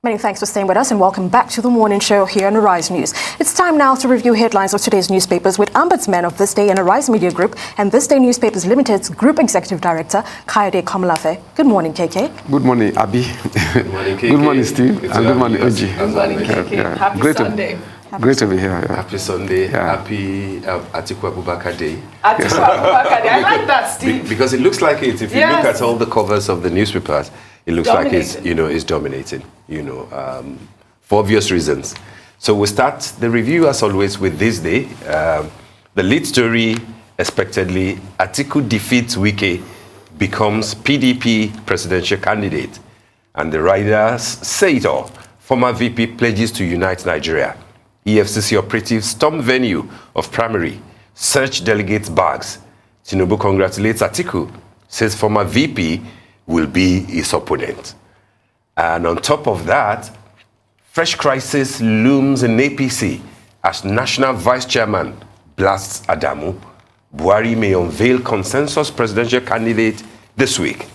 Many thanks for staying with us and welcome back to the morning show here on Arise News. It's time now to review headlines of today's newspapers with Ombudsman of This Day and Arise Media Group and This Day Newspapers Limited's Group Executive Director, Kayode Komolafe. Good morning, KK. Good morning, Abby. Good morning, KK. Good morning, Steve. And good morning, Oji. Good morning, KK. Happy Sunday. Great to be here. Yeah. Happy Sunday. Yeah. Happy Atiku Abubakar Day. Atiku Abubakar Day. I like that, Steve. Because it looks like it. If you look at all the covers of the newspapers, it looks like it's dominating. For obvious reasons. So we start the review as always with this day. The lead story, expectedly, Atiku defeats Wike, becomes PDP presidential candidate, and the writers say it all. Former VP pledges to unite Nigeria. EFCC operatives storm venue of primary. Search delegates bags. Tinubu congratulates Atiku. Says former VP will be his opponent. And on top of that, fresh crisis looms in APC as National Vice Chairman blasts Adamu. Buhari may unveil consensus presidential candidate this week.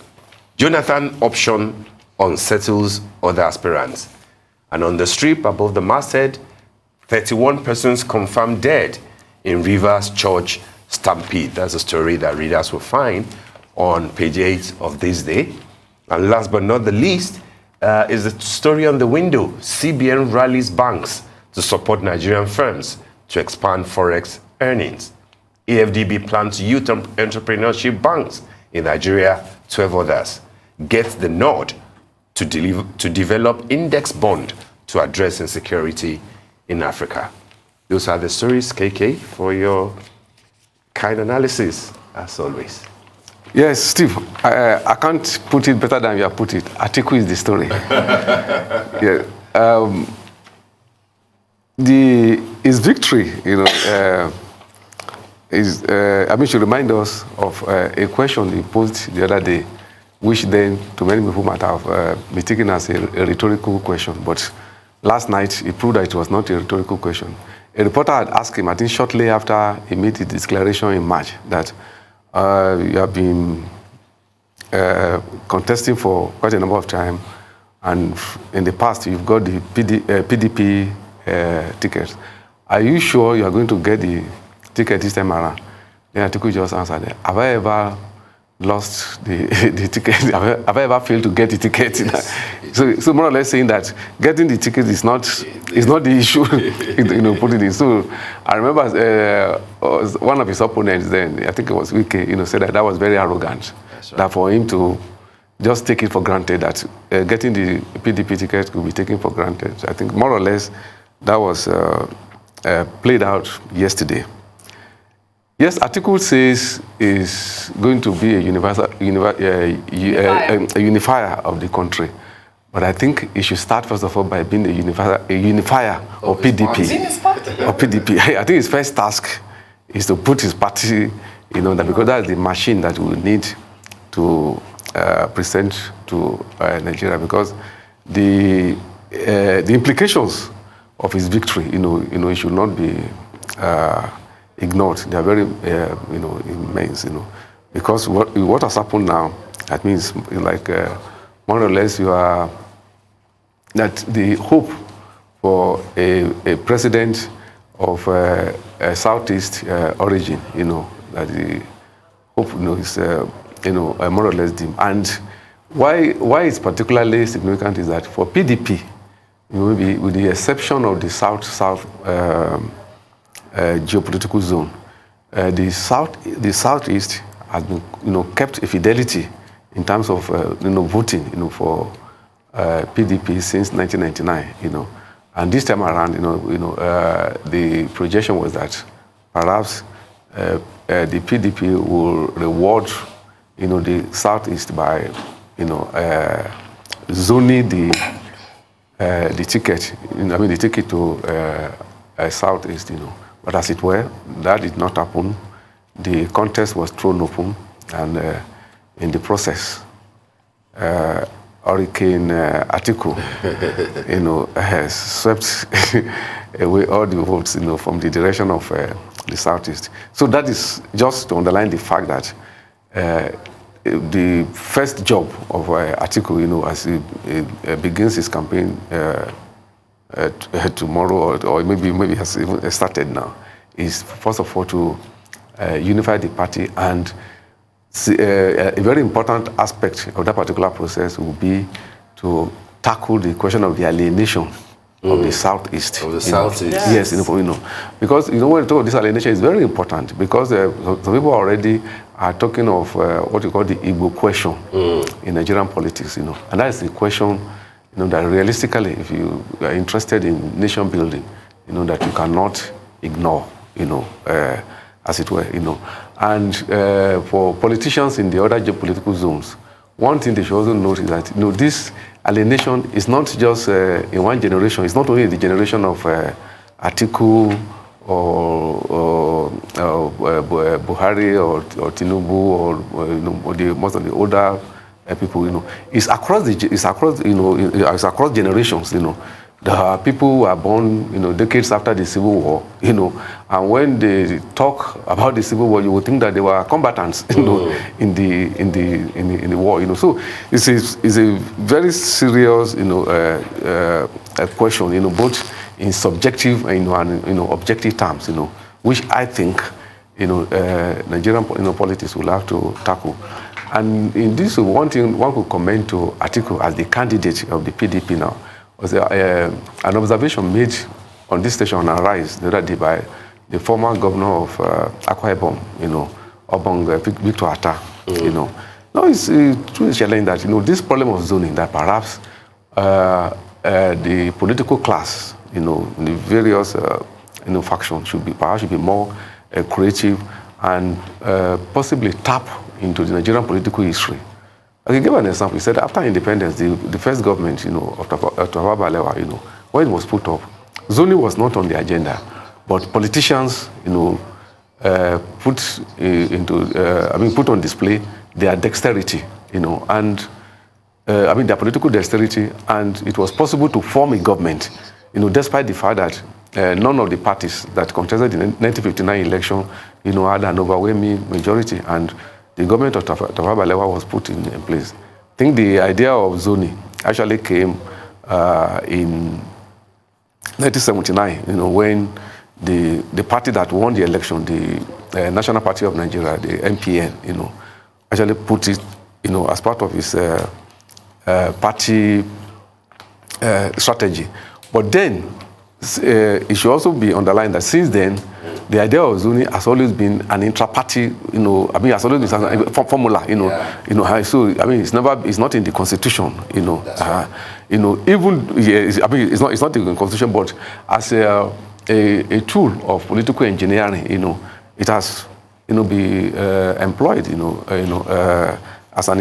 Jonathan option unsettles other aspirants. And on the strip above the masthead, 31 persons confirmed dead in Rivers Church stampede. That's a story that readers will find on page 8 of This Day. And last but not the least is the story on the window. CBN rallies banks to support Nigerian firms to expand forex earnings. AFDB plans youth entrepreneurship banks in Nigeria, 12 others. Get the nod to develop index bond to address insecurity in Africa. Those are the stories, KK, for your kind analysis, as always. Yes, Steve, I can't put it better than you have put it. Atiku is the story. His victory, should remind us of a question he posed the other day, which then, to many people, might have been taken as a rhetorical question. But last night, he proved that it was not a rhetorical question. A reporter had asked him, I think shortly after he made his declaration in March, that you have been contesting for quite a number of time, and in the past, you've got the PDP tickets. Are you sure you are going to get the ticket this time around? Then Atiku just answered, have I ever lost the ticket? Have I ever failed to get the ticket? Yes. So more or less saying that getting the ticket is not the issue. Put it in. So I remember one of his opponents then, I think it was Wike, said that was very arrogant. Right. That for him to just take it for granted that getting the PDP ticket could be taken for granted. So I think more or less that was played out yesterday. Yes, Atiku says is going to be a unifier of the country. But I think it should start, first of all, by being a unifier of PDP. Or PDP. I think his first task is to put his party, because that's the machine that we need to present to Nigeria. Because the implications of his victory, it should not be ignored. They are very, immense, because what has happened now, that means like more or less that the hope for a president of a Southeast origin, that the hope, is, more or less dim. And why it's particularly significant is that for PDP, maybe with the exception of the South geopolitical zone, the Southeast has been, kept a fidelity in terms of, voting, for PDP since 1999, And this time around, the projection was that perhaps the PDP will reward, the Southeast by, zoning the ticket, the ticket to Southeast, But as it were, that did not happen. The contest was thrown open, and in the process, Hurricane Atiku, has swept away all the votes, from the direction of the Southeast. So that is just to underline the fact that the first job of Atiku, as he begins his campaign tomorrow, or maybe has even started now, is first of all to unify the party, and a very important aspect of that particular process will be to tackle the question of the alienation of the Southeast. Of the Southeast. Yes, because when you talk about this alienation, it's very important, because some people already are talking of what you call the Igbo question in Nigerian politics, and that is the question, that realistically, if you are interested in nation building, that you cannot ignore, as it were, And for politicians in the other geopolitical zones, one thing they should also note is that, this alienation is not just in one generation. It's not only the generation of Atiku or Buhari or Tinubu or most of the older people. It's across generations. There are people who are born, decades after the Civil War, and when they talk about the Civil War, you would think that they were combatants, in the war, So it's a very serious, question, both in subjective and objective terms, which I think, Nigerian, politics will have to tackle. And in this, one thing one could comment to Atiku as the candidate of the PDP now was an observation made on this station on Arise the other day by the former governor of Akwa Ibom, Obong Victor Atta, Now it's truly challenging that, this problem of zoning, that perhaps the political class, the various, factions should be more creative and possibly tap into the Nigerian political history. I can give an example. He said after independence, the first government, of Tafawa Balewa, when it was put up, zoning was not on the agenda, but politicians, put on display their dexterity, and their political dexterity, and it was possible to form a government, despite the fact that none of the parties that contested the 1959 election, had an overwhelming majority, and the government of Tafawa Balewa was put in place. I think the idea of zoning actually came in 1979, when the party that won the election, the National Party of Nigeria, the NPN, actually put it, as part of its party strategy. But then, it should also be underlined that since then, the idea of zoning has always been an intra-party, has always been a formula, So, it's not in the Constitution, it's not in the Constitution, but as a tool of political engineering, it has, be employed, as an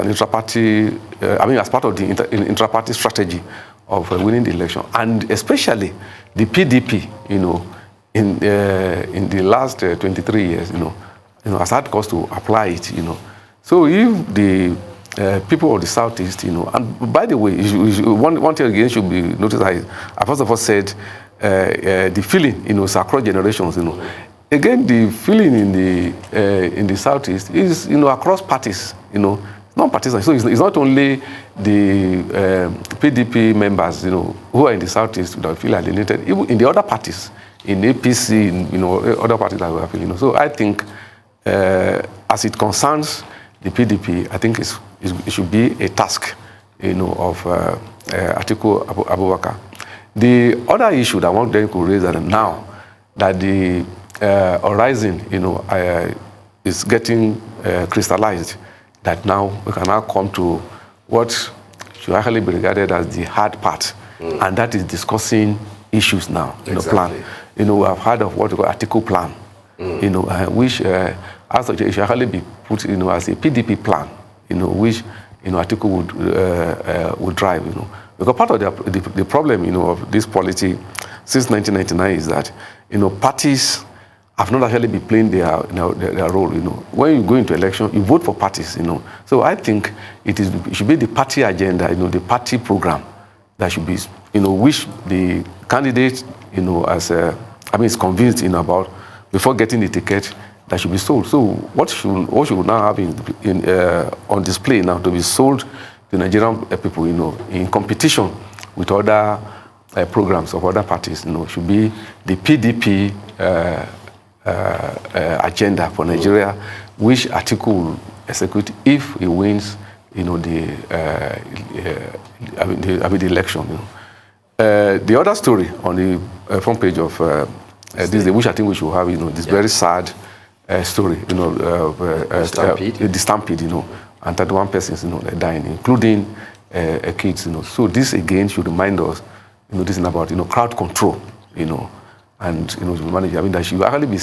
intra-party, as part of the intra-party strategy of winning the election, and especially the PDP, in the last 23 years, has had cause to apply it, So if the people of the Southeast, and by the way, one thing again should be noticed. I first of all said the feeling, is across generations, Again, the feeling in the Southeast is, across parties, non-partisan. So it's not only the PDP members, who are in the Southeast that feel alienated. Even in the other parties, in APC, in other parties that we are feeling. So I think, as it concerns the PDP, I think it should be a task, of Atiku Abubakar. The other issue that I want them to raise that now that the horizon, is getting crystallized, that now we can now come to what should actually be regarded as the hard part, and that is discussing issues now. Plan. We have heard of what we call Atiku plan, which as such it should actually be put, as a PDP plan, which Atiku would drive, Because part of the problem, of this polity since 1999 is that, parties have not actually been playing their role, When you go into election, you vote for parties, So I think it should be the party agenda, the party program that should be, which the candidate, is convinced, about before getting the ticket, that should be sold. So what should now have on display now to be sold to Nigerian people, in competition with other programs of other parties, should be the PDP agenda for Nigeria, which Atiku will execute if he wins, the election. The other story on the front page of this day, which I think we should have, this very sad story, the stampede, and 31 persons, dying, including kids, So this again should remind us, this is about, crowd control, and manage. That should actually be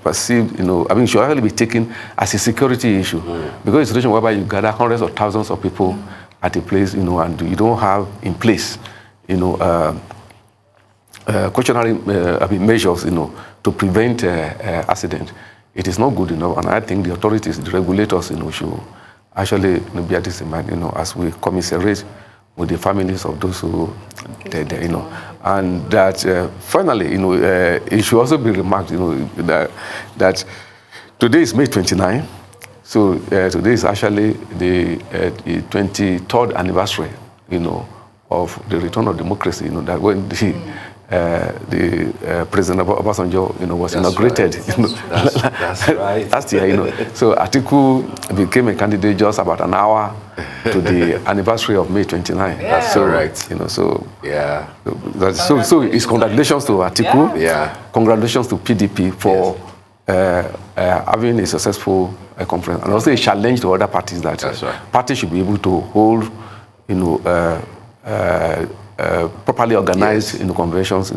perceived, should actually be taken as a security issue, because it's a situation whereby you gather hundreds of thousands of people at a place, and you don't have in place, cautionary measures, to prevent accident. It is not good enough, and I think the authorities, the regulators, should actually bear this in mind, as we commiserate with the families of those who died there, and that finally, it should also be remarked, that today is May 29, so today is actually the 23rd anniversary, of the return of democracy, that when the President Obasanjo, was inaugurated. Right. That's right. Last year, So Atiku became a candidate just about an hour to the anniversary of May 29. Yeah. That's so right. So yeah. So it's congratulations to Atiku. Yeah. Congratulations to PDP for having a successful conference, and also a challenge to other parties that parties should be able to hold, properly organized conventions,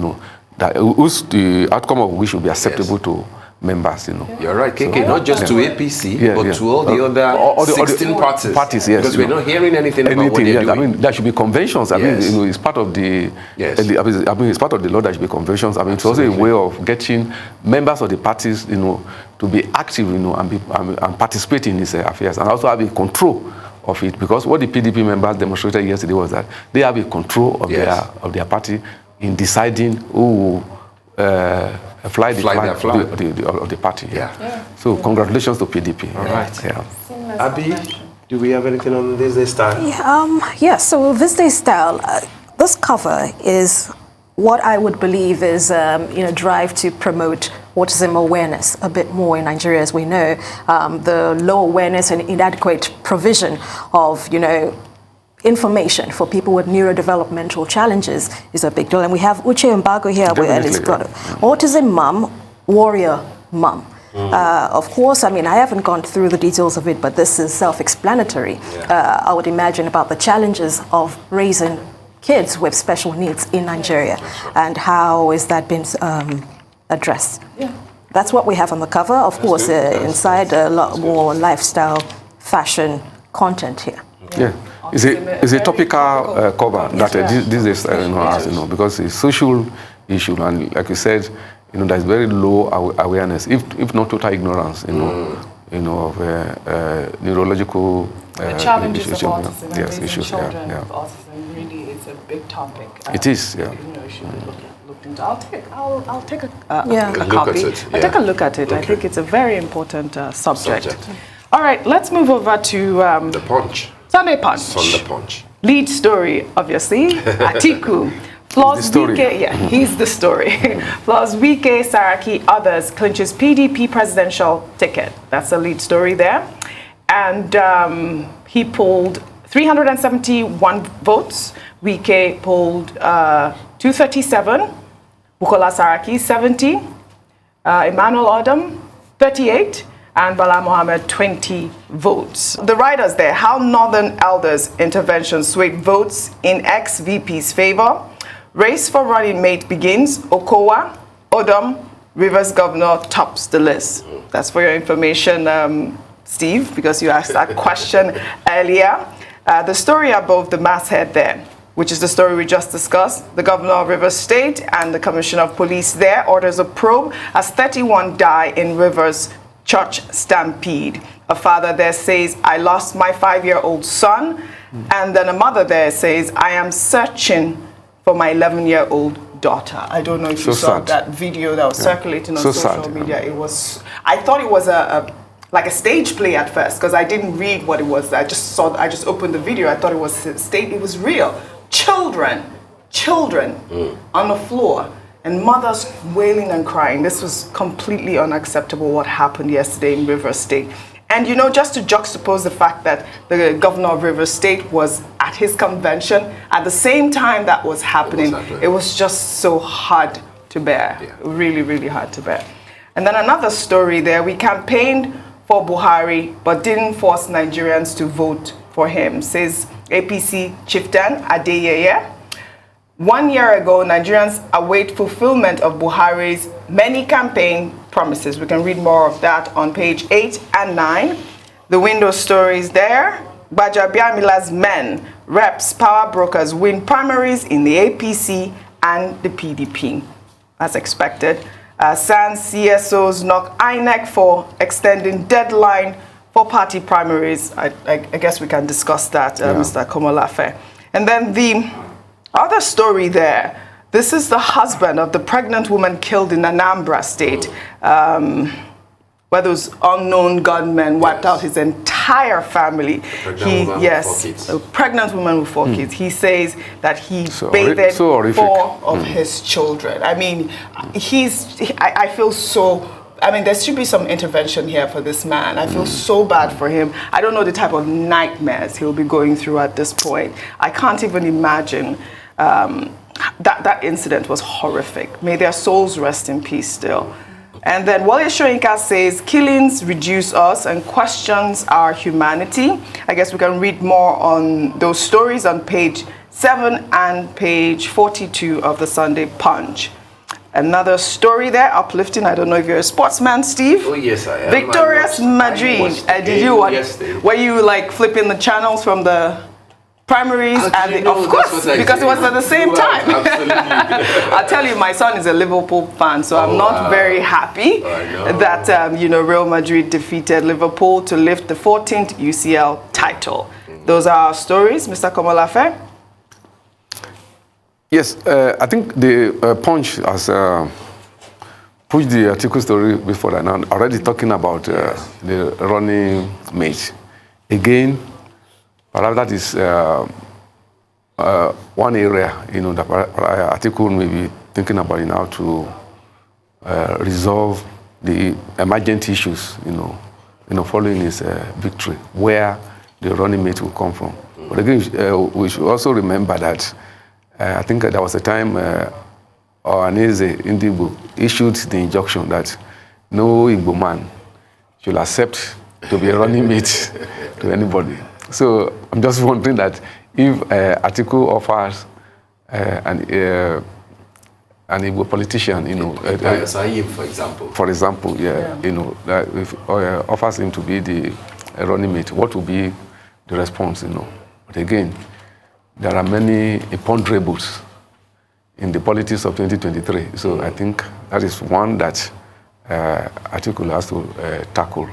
that the outcome of which will be acceptable to members, You're right, KK, so, not just to APC, but to all the other 16 parties. Yes, because we're not hearing anything about what they're doing. There should be conventions. It's part of the. It's part of the law that should be conventions. It's also a way of getting members of the parties, to be active, and participate in these affairs, and also have a control of it, because what the PDP members demonstrated yesterday was that they have a control of their party in deciding who fly the flag of the party. So congratulations to PDP. All right. Abby, do we have anything on ThisDayStyle? So ThisDayStyle, this cover is what I would believe is, drive to promote autism awareness a bit more in Nigeria. As we know, the low awareness and inadequate provision of, information for people with neurodevelopmental challenges is a big deal. And we have Uche Mbago here, and it's got Autism Mum, Warrior Mum. Of course, I haven't gone through the details of it, but this is self-explanatory. I would imagine about the challenges of raising kids with special needs in Nigeria, and how is that been addressed. That's what we have on the cover. Of course, inside a lot more lifestyle, fashion content here. It's a topical cover that this is has, because it's a social issue, and like you said, there's very low awareness, if not total ignorance, of neurological the challenges issues, of autism and raising children with autism really is a big topic. It is, should be looked into. I'll take a copy. I'll take a look at it. Okay. I think it's a very important subject. All right, let's move over to the Punch. Sunday Punch. Sunday Punch. Lead story, obviously. Atiku. Plus Wike, he's the story. Plus Wike, Saraki, others clinches PDP presidential ticket. That's a lead story there. And he polled 371 votes. Wike polled 237. Bukola Saraki, 70. Emmanuel Odom, 38. And Bala Mohammed, 20 votes. The writers there, how Northern Elders' intervention swayed votes in ex-VP's favor. Race for running mate begins. Okowa, Odom, Rivers governor tops the list. That's for your information, Steve, because you asked that question earlier. The story above the masthead there, which is the story we just discussed. The governor of Rivers State and the commissioner of police there orders a probe as 31 die in Rivers church stampede. A father there says, I lost my 5-year-old son. And then a mother there says, I am searching for my 11-year-old daughter. I don't know if So you saw sad. that video that was circulating on So social sad. media. It was, I thought it was like a stage play at first, because I didn't read what it was. I just opened the video. I thought it was it was real. Children on the floor, and mothers wailing and crying. This was completely unacceptable, what happened yesterday in Rivers State. And you know, just to juxtapose the fact that the governor of Rivers State was at his convention at the same time that was happening, it was just so hard to bear. Yeah. Really, really hard to bear. And then another story there, we campaigned for Buhari but didn't force Nigerians to vote for him, says APC chieftain Adeyeye. 1 year ago, Nigerians await fulfillment of Buhari's many campaign promises. We can read more of that on page 8 and 9. The window stories there. Gbajabiamila's men, reps, power brokers win primaries in the APC and the PDP. As expected, SANS CSOs knock INEC for extending deadline for party primaries. I guess we can discuss that, Mr. Komolafe. And then the other story there, this is the husband of the pregnant woman killed in Anambra State, where those unknown gunmen wiped out his entire family. A pregnant woman with 4 kids. He says that he bathed 4 of his children. I mean, I feel so, I mean, there should be some intervention here for this man. I feel so bad for him. I don't know the type of nightmares he'll be going through at this point. I can't even imagine. That incident was horrific. May their souls rest in peace still. And then Wale Soyinka says, killings reduce us and questions our humanity. I guess we can read more on those stories on page 7 and page 42 of the Sunday Punch. Another story there, uplifting. I don't know if you're a sportsman, Steve. Oh, yes, I am. Victorious Madrid. Did you watch? Were you like flipping the channels from the primaries and of course, because it was at the same time. Absolutely. I'll tell you, my son is a Liverpool fan, so I'm not very happy that Real Madrid defeated Liverpool to lift the 14th UCL title. Those are our stories, Mr. Komolafe. Yes, I think the Punch has pushed the Atiku story before that. Now, already talking about the running mate. Again, perhaps that is one area, that Atiku may be thinking about now to resolve the emergent issues, following his victory, where the running mate will come from. But again, we should also remember that I think there was a time Ohaneze Ndigbo issued the injunction that no Igbo man should accept to be a running mate to anybody. So I'm just wondering that if Atiku offers an Igbo politician, for example, that if offers him to be the running mate, what will be the response? But again, there are many imponderables in the politics of 2023. So I think that is one that Atiku has to tackle.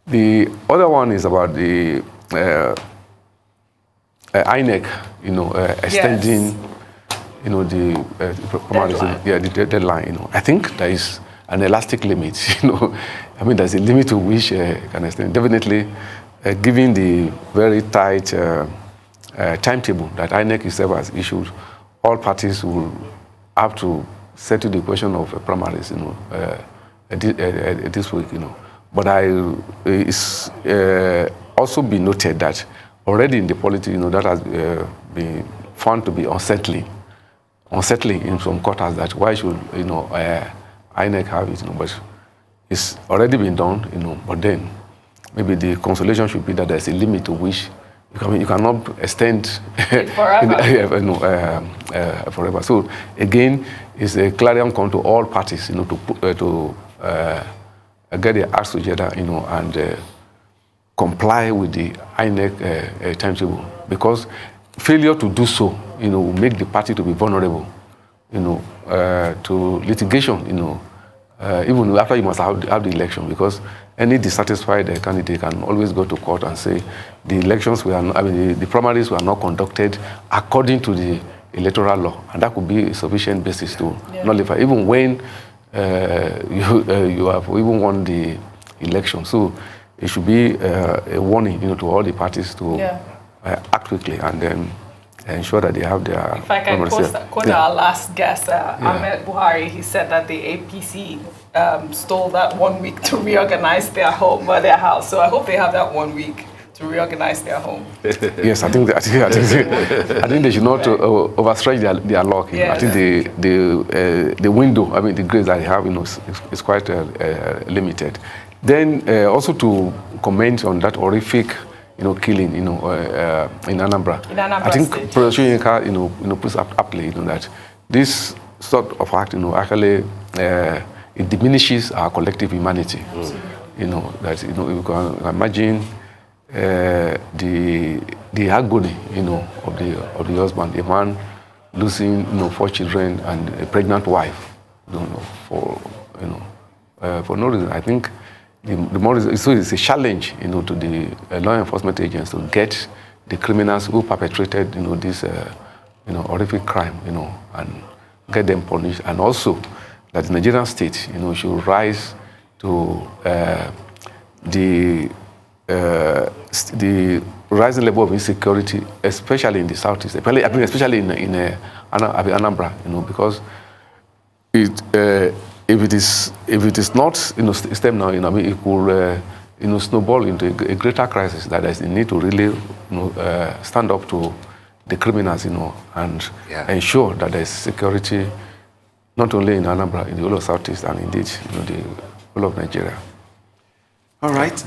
The other one is about the INEC, extending, the deadline. I think there is an elastic limit. I mean, there's a limit to which can extend. Definitely, given the very tight timetable that INEC itself has issued, all parties will have to settle the question of primaries, this week, But it's also be noted that already in the polity, that has been found to be unsettling in some quarters. That why should INEC have it? But it's already been done, But then maybe the consolation should be that there's a limit to which you cannot extend forever. Forever. So again, it's a clarion call to all parties, to get their acts together, and comply with the INEC timetable, because failure to do so, will make the party to be vulnerable, to litigation, even after you must have the election, because any dissatisfied candidate can always go to court and say the elections were not, the primaries were not conducted according to the electoral law, and that could be a sufficient basis to nullify, even when you have even won the election. So it should be a warning, to all the parties to act quickly and then ensure that they have their... If I can quote our last guest, Ahmed Buhari, he said that the APC stole that 1 week to reorganize their home or their house. So I hope they have that 1 week to reorganize their home. Yes, I think they should not overstretch their luck. I think the window, the grace that they have, is quite limited. Then also to comment on that horrific, killing, in Anambra. I think Professor Yinka, puts up aptly, that this sort of act, actually, it diminishes our collective humanity. That you can imagine the agony, of the husband, a man losing, 4 children and a pregnant wife, for no reason. I think the more so it's a challenge, to the law enforcement agents to get the criminals who perpetrated, this, horrific crime, and get them punished, and also that the Nigerian state, should rise to the rising level of insecurity, especially in the southeast, especially in Anambra, because if it is not stem now, it could snowball into a greater crisis. That is, the need to really stand up to the criminals, and ensure that there is security not only in Anambra, in the whole of southeast, and indeed the whole of Nigeria. All right.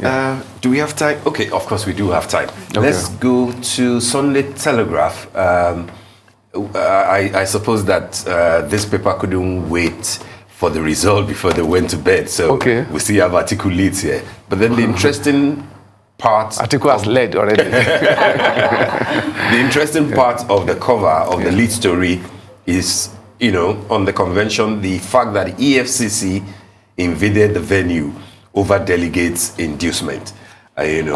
Do we have time? Okay, of course we do have time. Okay. Let's go to Sunday Telegraph. I suppose that this paper couldn't wait for the result before they went to bed. So we still have Atiku leads here. But then the interesting part... Atiku has led already. The interesting part of the cover of the lead story is, on the convention, the fact that EFCC invaded the venue over delegates' inducement, and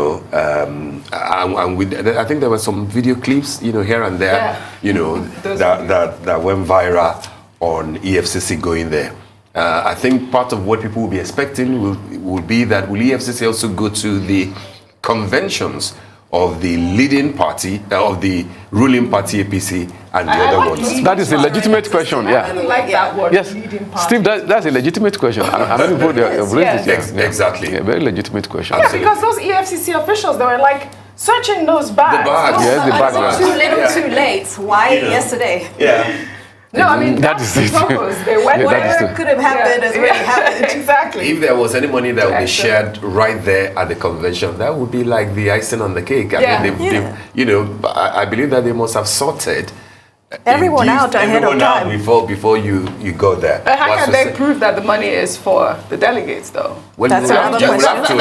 with, I think there were some video clips, here and there, that went viral on EFCC going there. I think part of what people will be expecting will be that will EFCC also go to the conventions of the leading party, of the ruling party APC, and the other ones? That is a legitimate question, I don't like that word, yes. leading party. Steve, that's a legitimate question. Many people have raised it. Exactly. Yeah, very legitimate question. Yeah, because those EFCC officials, they were like, searching those bags. The bags. Yes, the bags. Too little, too late. Why yesterday? Yeah. No, I mean, that is it. They went whatever could have happened has already happened. Exactly. If there was any money that would be shared right there at the convention, that would be like the icing on the cake. I mean, I believe that they must have sorted everyone out ahead of time before you go there. How can they prove that the money is for the delegates, though? Well, that's another question.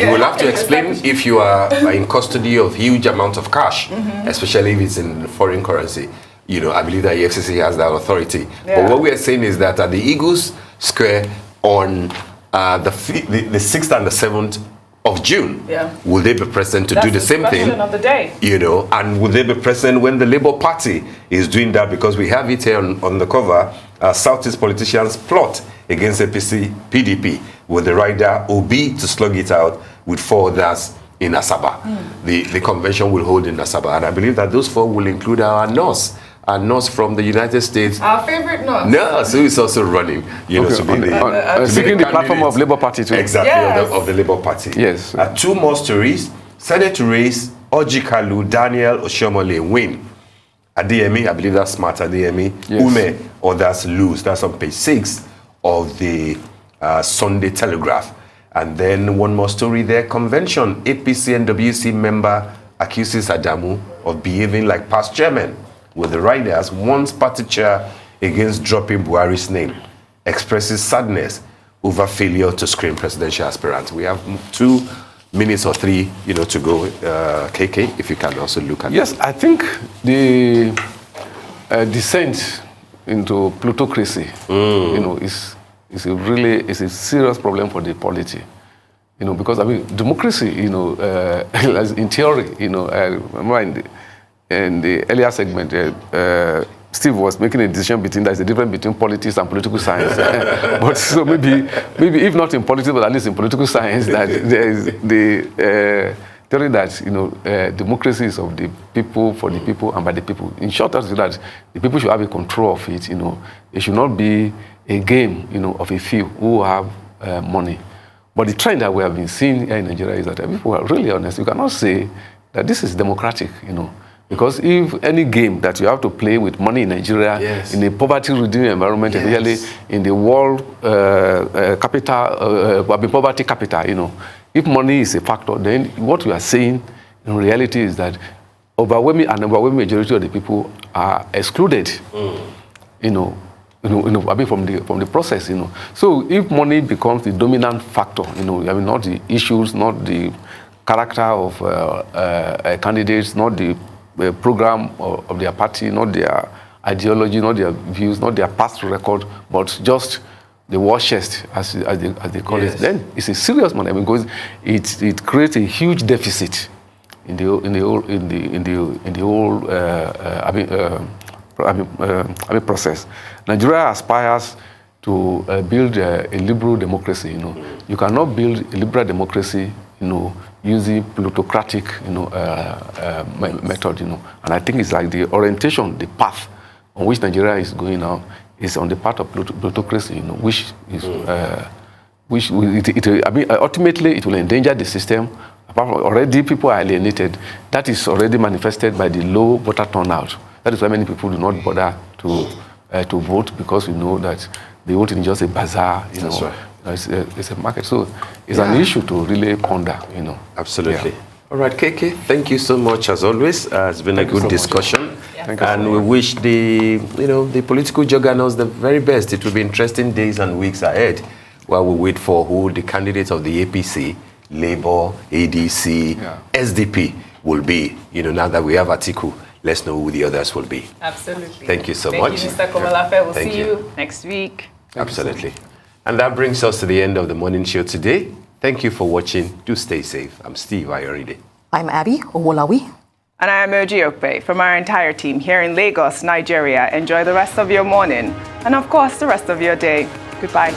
You will have to explain if you are in custody of huge amounts of cash, especially if it's in foreign currency. I believe that EFCC has that authority. But what we are saying is that at the Eagles Square on the 6th and the 7th of June, will they be present to do the same thing? That's the question of the day. And will they be present when the Labour Party is doing that? Because we have it here on the cover, Southeast politicians plot against APC PDP with the rider Obi to slug it out with 4 others in Asaba. The convention will hold in Asaba. And I believe that those 4 will include our nurse from the United States. Our favorite nurse. Nurse, who is also running, to be the platform of Labour Party too. Exactly, of the Labour Party. Yes. 2 more stories. Senate race, Ojikalu, Daniel Oshiomhole win. Adeyemi, I believe that's smart, Adeyemi. Yes. Ume, others lose. That's on page 6 of the Sunday Telegraph. And then one more story there. Convention, APC NWC member accuses Adamu of behaving like past chairman, with the riders warns party chair against dropping Buhari's name, expresses sadness over failure to screen presidential aspirants. We have 2 minutes or 3, to go. KK, if you can also look at Yes, I think the descent into plutocracy, is a serious problem for the polity. Because democracy, in theory, I remember in the earlier segment, Steve was making a decision between there's a difference between politics and political science. But so maybe if not in politics, but at least in political science, that there is the theory that democracy is of the people, for the people, and by the people. In short, that's that the people should have a control of it. It should not be a game, of a few who have money. But the trend that we have been seeing here in Nigeria is that people are really honest. You cannot say that this is democratic, Because if any game that you have to play with money in Nigeria, yes, in a poverty-ridden environment, yes, especially in the world poverty capital, if money is a factor, then what we are saying in reality is that overwhelming majority of the people are excluded, from the process, So if money becomes the dominant factor, not the issues, not the character of candidates, not the program of their party, not their ideology, not their views, not their past record, but just the war chest, as they call, yes, it. Then it's a serious matter because it creates a huge deficit in the whole process. Nigeria aspires to build a liberal democracy. You cannot build a liberal democracy, using plutocratic, method, And I think it's like the orientation, the path on which Nigeria is going now is on the part of plutocracy, which is, ultimately it will endanger the system. Apart from already people are alienated. That is already manifested by the low voter turnout. That is why many people do not bother to vote, because we know that the voting is just a bazaar, That's right. It's a market. So it's an issue to really ponder, Absolutely. Yeah. All right, KK, thank you so much as always. It's been a good discussion. And we wish the political juggernaut the very best. It will be interesting days and weeks ahead while we wait for who the candidates of the APC, Labour, ADC, SDP will be. Now that we have Atiku, let's know who the others will be. Absolutely. Thank you so much. Thank you, Mr. Komalafe. We'll see you next week. Absolutely. And that brings us to the end of the morning show today. Thank you for watching. Do stay safe. I'm Steve Ayoride. I'm Abby Owolawi. And I am Oji Okpe. From our entire team here in Lagos, Nigeria, enjoy the rest of your morning and, of course, the rest of your day. Goodbye.